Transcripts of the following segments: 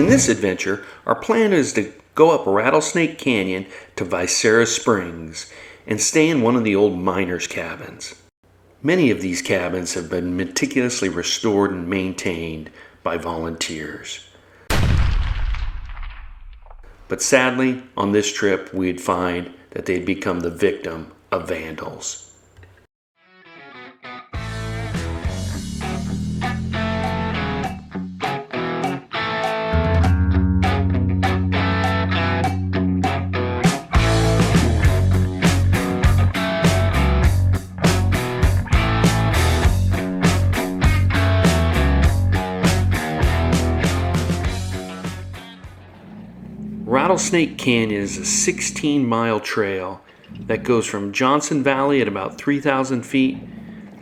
In this adventure, our plan is to go up Rattlesnake Canyon to Vicera Springs and stay in one of the old miners' cabins. Many of these cabins have been meticulously restored and maintained by volunteers. But sadly, on this trip, we'd find that they'd become the victim of vandals. Rattlesnake Canyon is a 16-mile trail that goes from Johnson Valley at about 3,000 feet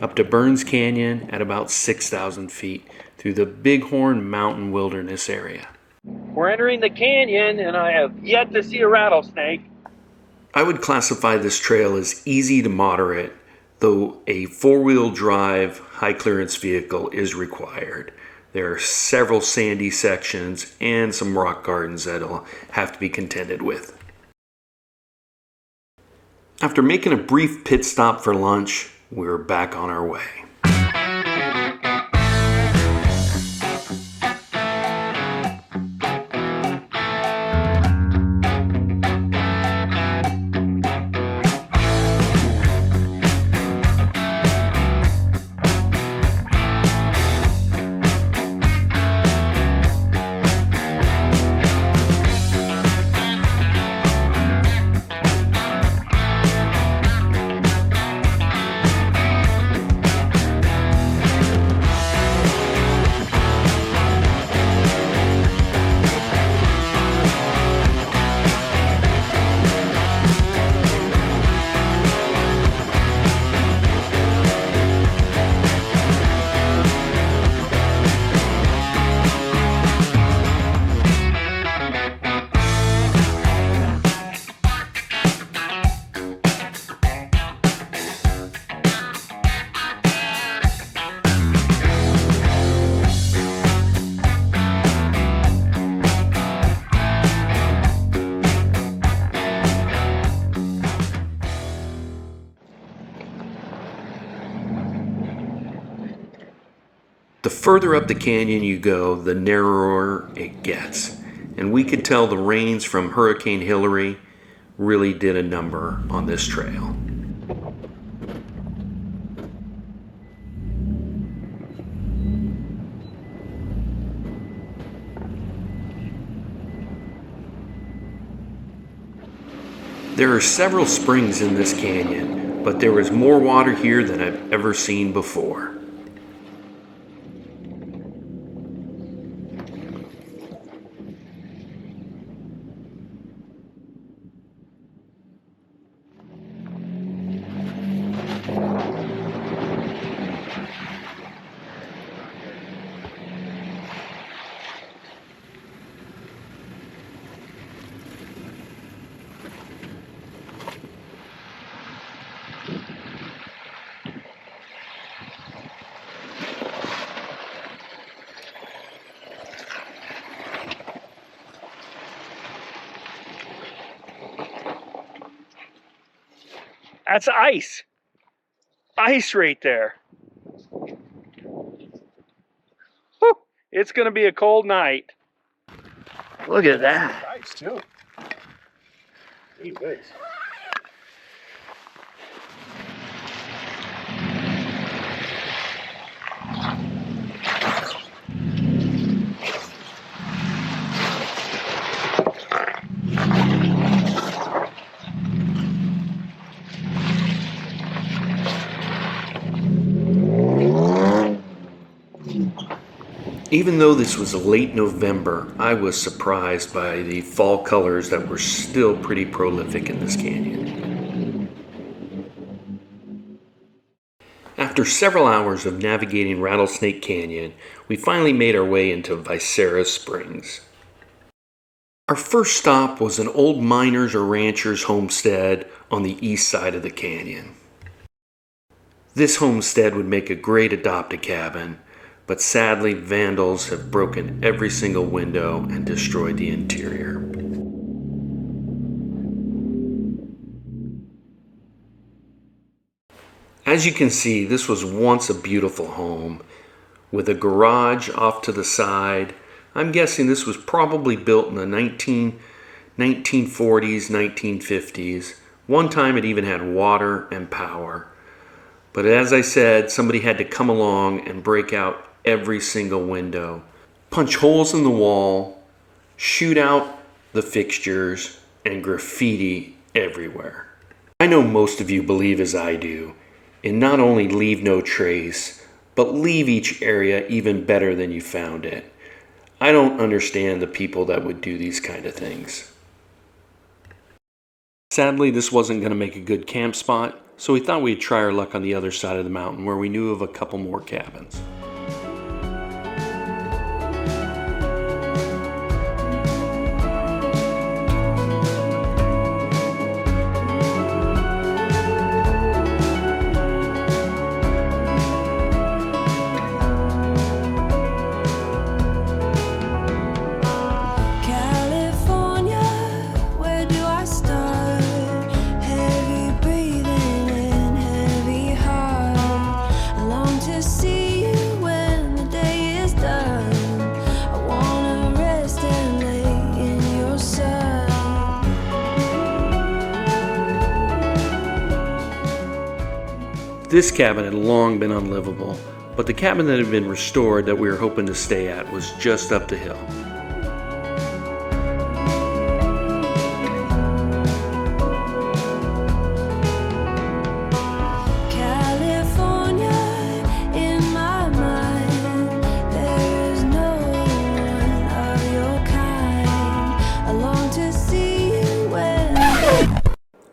up to Burns Canyon at about 6,000 feet through the Bighorn Mountain Wilderness area. We're entering the canyon and I have yet to see a rattlesnake. I would classify this trail as easy to moderate, though a four-wheel drive high-clearance vehicle is required. There are several sandy sections and some rock gardens that'll have to be contended with. After making a brief pit stop for lunch, we're back on our way. The further up the canyon you go, the narrower it gets. And we could tell the rains from Hurricane Hilary really did a number on this trail. There are several springs in this canyon, but there is more water here than I've ever seen before. That's ice. Ice right there. Whew. It's going to be a cold night. Look at that. Ice too. Gee whiz. Even though this was late November, I was surprised by the fall colors that were still pretty prolific in this canyon. After several hours of navigating Rattlesnake Canyon, we finally made our way into Vicera Springs. Our first stop was an old miner's or rancher's homestead on the east side of the canyon. This homestead would make a great adopt-a cabin, but sadly vandals have broken every single window and destroyed the interior. As you can see, this was once a beautiful home with a garage off to the side. I'm guessing this was probably built in the 1940s, 1950s. One time it even had water and power. But as I said, somebody had to come along and break out every single window, punch holes in the wall, shoot out the fixtures, and graffiti everywhere. I know most of you believe as I do, in not only leave no trace, but leave each area even better than you found it. I don't understand the people that would do these kind of things. Sadly, this wasn't going to make a good camp spot, so we thought we'd try our luck on the other side of the mountain where we knew of a couple more cabins. This cabin had long been unlivable, but the cabin that had been restored that we were hoping to stay at was just up the hill.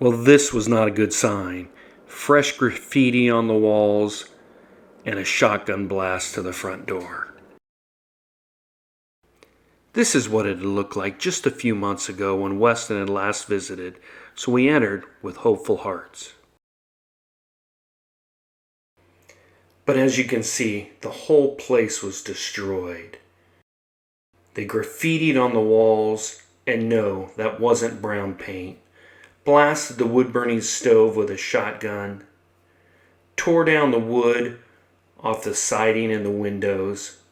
Well, this was not a good sign. Fresh graffiti on the walls and a shotgun blast to the front door. This is what it had looked like just a few months ago when Weston had last visited, so we entered with hopeful hearts. But as you can see, the whole place was destroyed. They graffitied on the walls, and no, that wasn't brown paint. Blasted the wood-burning stove with a shotgun, tore down the wood off the siding and the windows,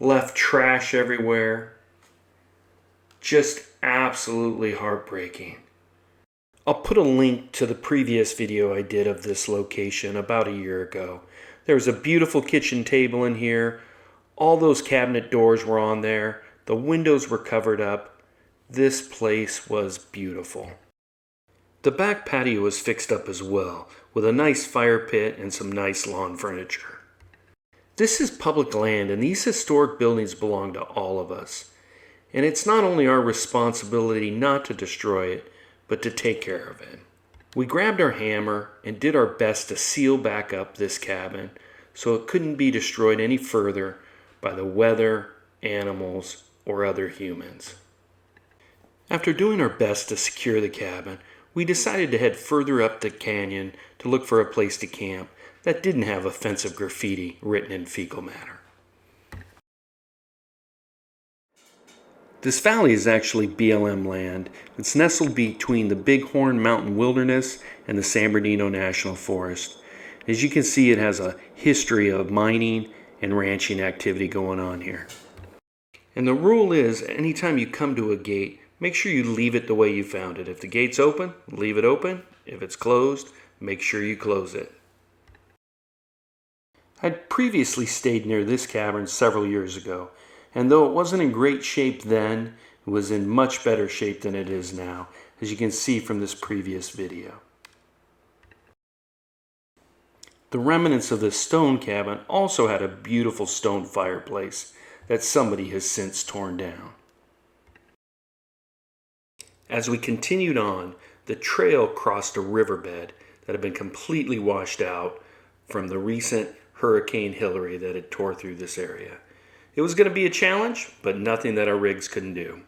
left trash everywhere. Just absolutely heartbreaking. I'll put a link to the previous video I did of this location about a year ago. There was a beautiful kitchen table in here. All those cabinet doors were on there. The windows were covered up. This place was beautiful. The back patio was fixed up as well, with a nice fire pit and some nice lawn furniture. This is public land, and these historic buildings belong to all of us. And it's not only our responsibility not to destroy it, but to take care of it. We grabbed our hammer and did our best to seal back up this cabin so it couldn't be destroyed any further by the weather, animals, or other humans. After doing our best to secure the cabin, we decided to head further up the canyon to look for a place to camp that didn't have offensive graffiti written in fecal matter. This valley is actually BLM land. It's nestled between the Bighorn Mountain Wilderness and the San Bernardino National Forest. As you can see, it has a history of mining and ranching activity going on here. And the rule is, anytime you come to a gate, make sure you leave it the way you found it. If the gate's open, leave it open. If it's closed, make sure you close it. I'd previously stayed near this cabin several years ago, and though it wasn't in great shape then, it was in much better shape than it is now, as you can see from this previous video. The remnants of this stone cabin also had a beautiful stone fireplace that somebody has since torn down. As we continued on, the trail crossed a riverbed that had been completely washed out from the recent Hurricane Hilary that had tore through this area. It was going to be a challenge, but nothing that our rigs couldn't do.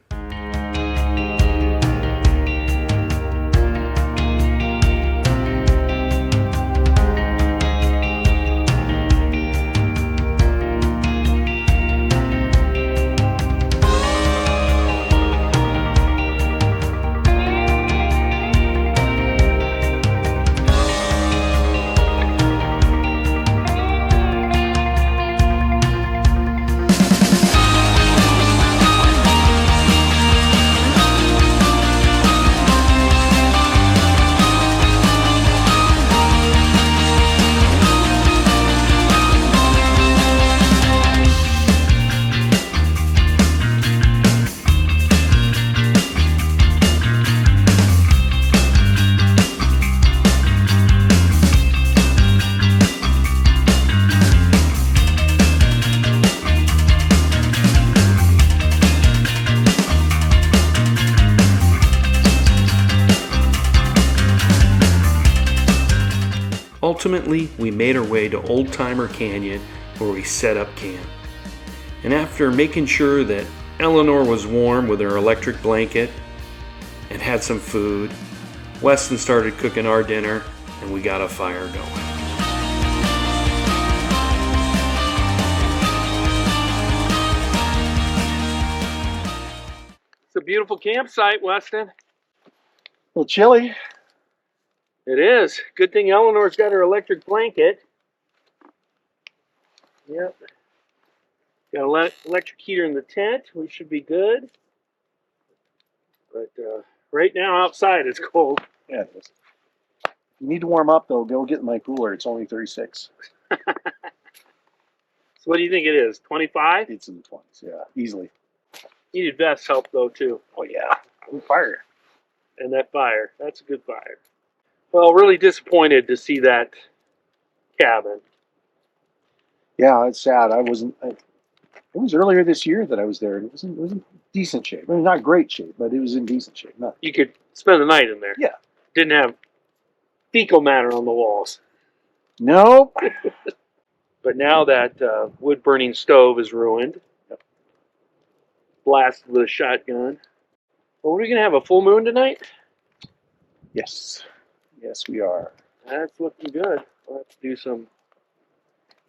Ultimately, we made our way to Old Timer Canyon where we set up camp. And after making sure that Eleanor was warm with her electric blanket and had some food, Weston started cooking our dinner and we got a fire going. It's a beautiful campsite, Weston. A little chilly. It is. Good thing Eleanor's got her electric blanket. Yep. Got an electric heater in the tent. We should be good. But right now outside it's cold. Yeah, it is. You need to warm up though. Go get my cooler. It's only 36. So what do you think it is? 25? It's in the 20s. Yeah, easily. Needed vest help though too. Oh yeah. I'm fire. And that fire. That's a good fire. Well, really disappointed to see that cabin. Yeah, it's sad. It was earlier this year that I was there, and it was in decent shape. I mean, not great shape, but it was in decent shape. Not, You could spend the night in there. yeah. Didn't have fecal matter on the walls. Nope. But now that wood-burning stove is ruined, blasted with a shotgun. Well, we're going to have a full moon tonight? Yes. Yes, we are. That's looking good. We'll have to do some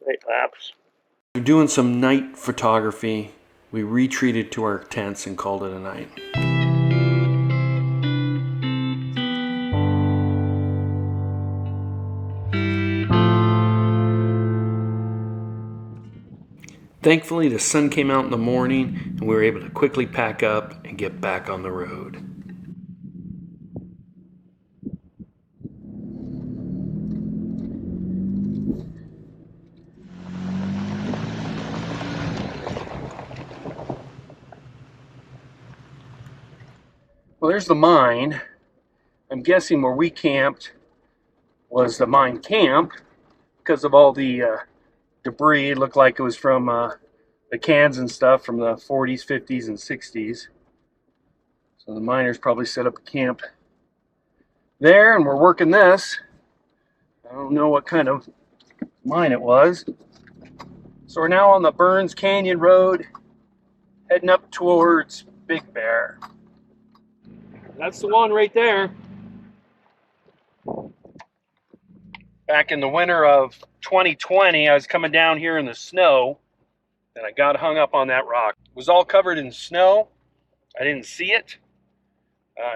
night lapse. After doing some night photography, we retreated to our tents and called it a night. Thankfully, the sun came out in the morning and we were able to quickly pack up and get back on the road. Well, there's the mine. I'm guessing where we camped was the mine camp because of all the debris. It looked like it was from the cans and stuff from the 40s, 50s, and 60s. So the miners probably set up a camp there, and we're working this. I don't know what kind of mine it was. So we're now on the Burns Canyon Road, heading up towards Big Bear. That's the one right there. Back in the winter of 2020, I was coming down here in the snow, and I got hung up on that rock. It was all covered in snow. I didn't see it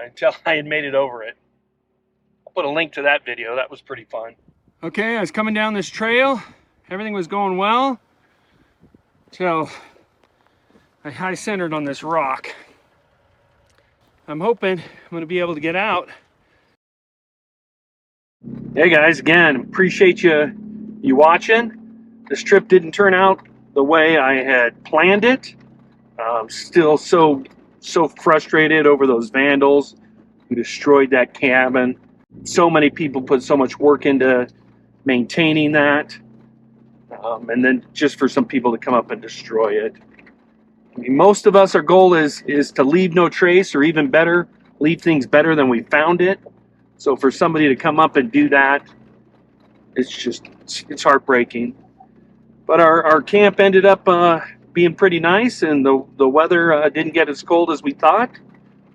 until I had made it over it. I'll put a link to that video. That was pretty fun. Okay, I was coming down this trail. Everything was going well. So I high-centered on this rock. I'm hoping I'm going to be able to get out. Hey guys, again, appreciate you watching. This trip didn't turn out the way I had planned it. I'm still so frustrated over those vandals who destroyed that cabin. So many people put so much work into maintaining that. And then just for some people to come up and destroy it. I mean, most of us, our goal is to leave no trace, or even better, leave things better than we found it. So for somebody to come up and do that, it's heartbreaking. But our camp ended up being pretty nice, and the weather didn't get as cold as we thought.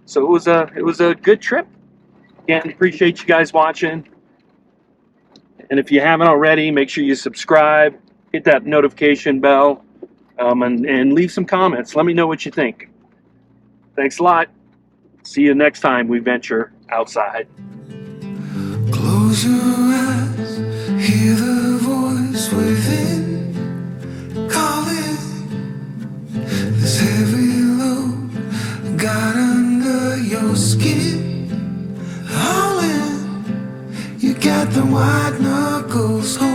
So it was a good trip. Again, appreciate you guys watching. And if you haven't already, make sure you subscribe, hit that notification bell. And leave some comments. Let me know what you think. Thanks a lot. See you next time we venture outside. Close your eyes, hear the voice within calling. This heavy load got under your skin. All in, you got the white knuckles holding.